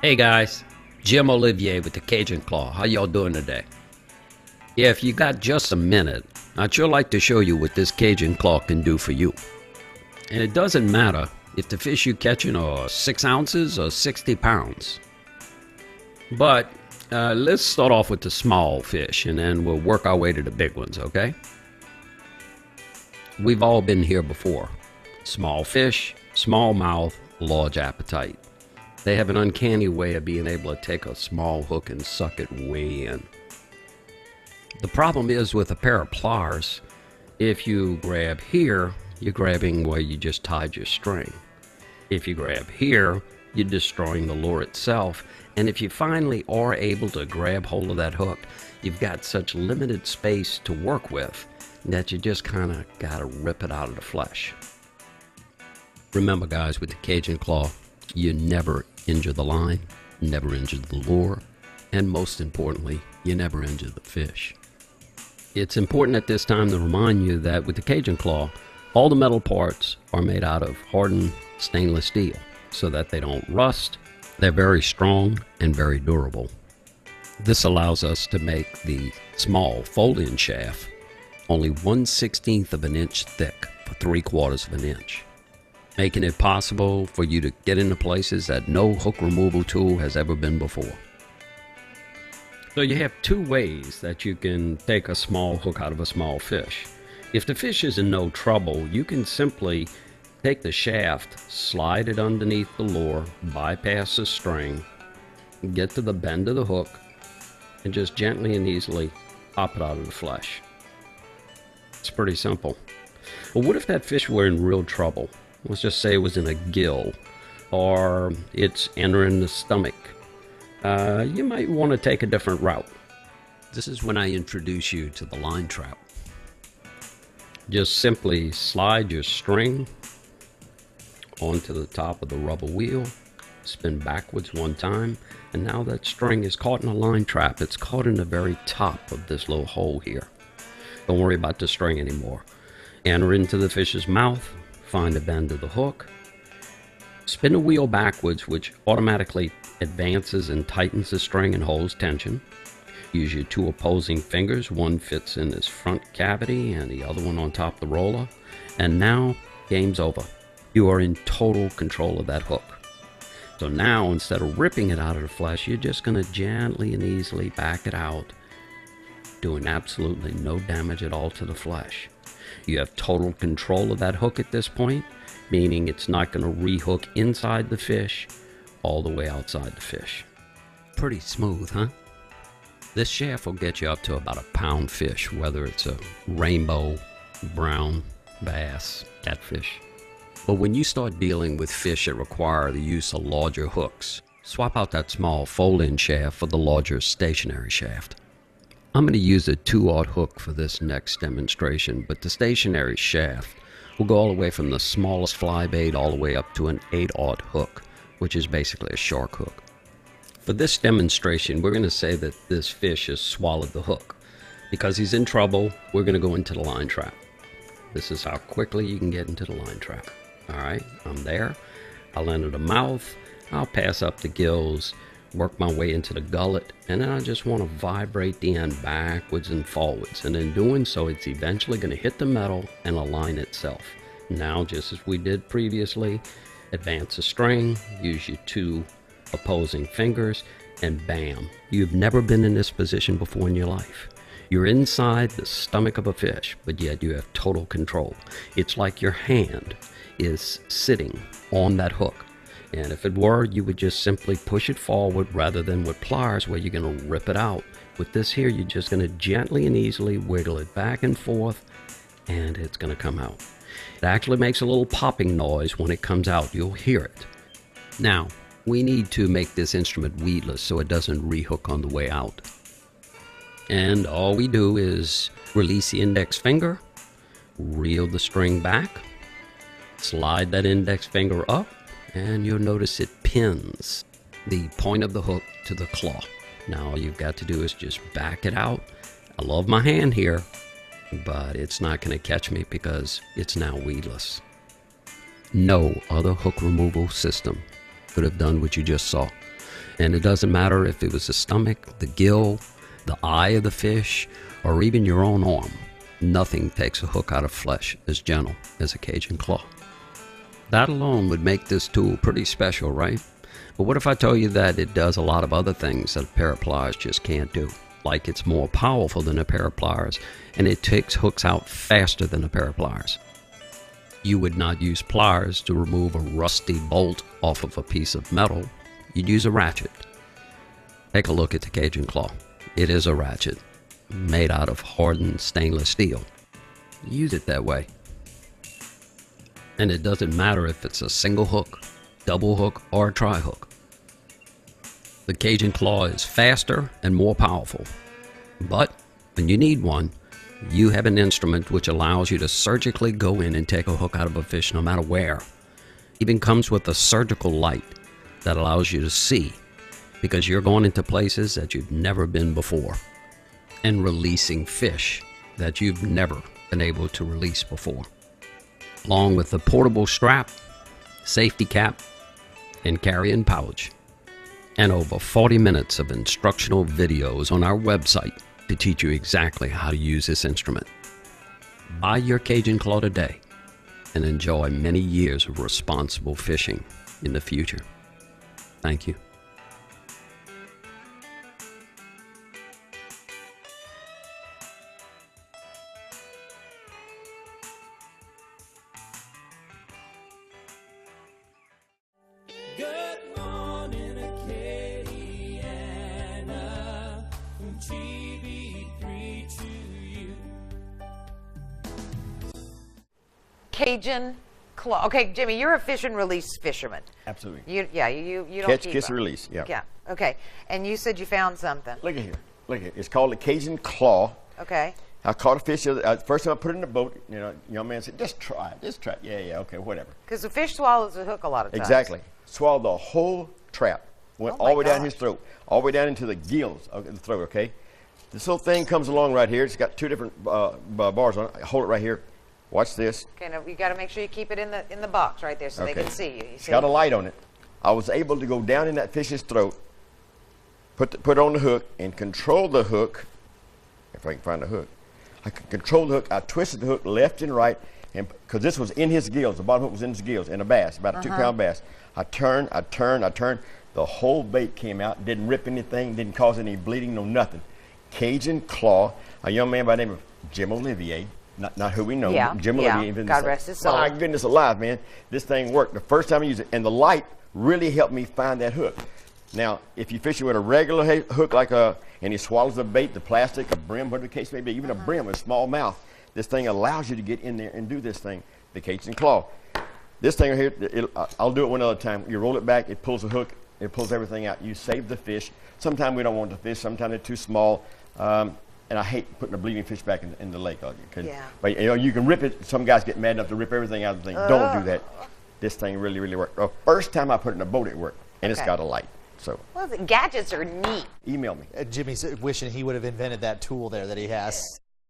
Hey guys, Jim Olivier with the Cajun Claw. How y'all doing today? Yeah, if you got just a minute, I'd sure like to show you what this Cajun Claw can do for you. And it doesn't matter if the fish you're catching are 6 ounces or 60 pounds. But let's start off with the small fish and then we'll work our way to the big ones, okay? We've all been here before. Small fish, small mouth, large appetite. They have an uncanny way of being able to take a small hook and suck it way in. The problem is with a pair of pliers, if you grab here, you're grabbing where you just tied your string. If you grab here, you're destroying the lure itself. And if you finally are able to grab hold of that hook, you've got such limited space to work with that you just kind of got to rip it out of the flesh. Remember guys, with the Cajun Claw, you never injure the line, never injure the lure, and most importantly, you never injure the fish. It's important at this time to remind you that with the Cajun Claw, all the metal parts are made out of hardened stainless steel so that they don't rust. They're very strong and very durable. This allows us to make the small fold-in shaft only 1/16 of an inch thick for 3/4 of an inch, making it possible for you to get into places that no hook removal tool has ever been before. So you have two ways that you can take a small hook out of a small fish. If the fish is in no trouble, you can simply take the shaft, slide it underneath the lure, bypass the string, get to the bend of the hook, and just gently and easily pop it out of the flesh. It's pretty simple. But what if that fish were in real trouble? Let's just say it was in a gill, or it's entering the stomach. You might want to take a different route. This is when I introduce you to the line trap. Just simply slide your string onto the top of the rubber wheel, spin backwards one time, and now that string is caught in a line trap. It's caught in the very top of this little hole here. Don't worry about the string anymore. Enter into the fish's mouth, find the bend of the hook, spin the wheel backwards, which automatically advances and tightens the string and holds tension. Use your two opposing fingers. One fits in this front cavity and the other one on top of the roller. And now, game's over. You are in total control of that hook. So now, instead of ripping it out of the flesh, you're just going to gently and easily back it out, doing absolutely no damage at all to the flesh. You have total control of that hook at this point, meaning it's not going to re-hook inside the fish all the way outside the fish. Pretty smooth, huh? This shaft will get you up to about a pound fish, whether it's a rainbow, brown, bass, catfish. But when you start dealing with fish that require the use of larger hooks, swap out that small fold-in shaft for the larger stationary shaft. I'm going to use a 2/0 hook for this next demonstration, but the stationary shaft will go all the way from the smallest fly bait all the way up to an 8/0 hook, which is basically a shark hook. For this demonstration, we're going to say that this fish has swallowed the hook. Because he's in trouble, we're going to go into the line trap. This is how quickly you can get into the line trap. All right, I'm there. I'll enter the mouth. I'll pass up the gills, work my way into the gullet, and then I just want to vibrate the end backwards and forwards. And in doing so, it's eventually going to hit the metal and align itself. Now, just as we did previously, advance the string, use your two opposing fingers, and bam, you've never been in this position before in your life. You're inside the stomach of a fish, but yet you have total control. It's like your hand is sitting on that hook. And if it were, you would just simply push it forward rather than with pliers where you're going to rip it out. With this here, you're just going to gently and easily wiggle it back and forth, and it's going to come out. It actually makes a little popping noise when it comes out. You'll hear it. Now, we need to make this instrument weedless so it doesn't rehook on the way out. And all we do is release the index finger, reel the string back, slide that index finger up, and you'll notice it pins the point of the hook to the claw. Now all you've got to do is just back it out. I love my hand here, but it's not going to catch me because it's now weedless. No other hook removal system could have done what you just saw. And it doesn't matter if it was the stomach, the gill, the eye of the fish, or even your own arm. Nothing takes a hook out of flesh as gentle as a Cajun claw. That alone would make this tool pretty special, right? But what if I tell you that it does a lot of other things that a pair of pliers just can't do? Like it's more powerful than a pair of pliers, and it takes hooks out faster than a pair of pliers. You would not use pliers to remove a rusty bolt off of a piece of metal. You'd use a ratchet. Take a look at the Cajun claw. It is a ratchet made out of hardened stainless steel. Use it that way. And it doesn't matter if it's a single hook, double hook, or a tri-hook. The Cajun claw is faster and more powerful. But when you need one, you have an instrument which allows you to surgically go in and take a hook out of a fish no matter where. It even comes with a surgical light that allows you to see, because you're going into places that you've never been before and releasing fish that you've never been able to release before. Along with the portable strap, safety cap, and carrying pouch, and over 40 minutes of instructional videos on our website to teach you exactly how to use this instrument. Buy your Cajun claw today and enjoy many years of responsible fishing in the future. Thank you. Good morning, Acadiana, from GB3 to you. Cajun claw. Okay, Jimmy, you're a fish and release fisherman. Absolutely. You don't Catch, keep kiss, them. and release. Yeah. Yeah. Okay. And you said you found something. Look at here. Look at it. It's called the Cajun claw. Okay. I caught a fish. First time I put it in the boat, young man said, just try it. Just try it. Yeah, okay, whatever. Because the fish swallows the hook a lot of times. Exactly. Swallowed the whole trap. Went Oh all the my way down gosh. his throat. All the way down into the gills of the throat, okay? This little thing comes along right here. It's got two different bars on it. I hold it right here. Watch this. Okay, now you got to make sure you keep it in the box right there so they Okay. can see you. You It's see? got a light on it. I was able to go down in that fish's throat, put it on the hook, and control the hook. If I can find the hook, I could control the hook. I twisted the hook left and right, and because this was in his gills, the bottom hook was in his gills, in a bass, about a 2-pound bass. I turned. The whole bait came out. Didn't rip anything. Didn't cause any bleeding. No nothing. Cajun claw. A young man by the name of Jim Olivier. Not who we know. Yeah, Jim yeah. Olivier. God rest his soul. My goodness alive, man. This thing worked the first time I used it. And the light really helped me find that hook. Now, if you're fishing with a regular hook and he swallows the bait, the plastic, a brim, whatever the case may be, even a brim, a small mouth, this thing allows you to get in there and do this thing, the Cajun claw. This thing right here, I'll do it one other time. You roll it back, it pulls the hook, it pulls everything out. You save the fish. Sometimes we don't want the fish. Sometimes they're too small. And I hate putting a bleeding fish back in the lake. Yeah. But you can rip it. Some guys get mad enough to rip everything out of the thing. Don't do that. This thing really, really worked. The first time I put it in a boat, it worked. And it's Okay. got a light. So Well, the gadgets are neat. email me. Jimmy's wishing he would have invented that tool there that he has.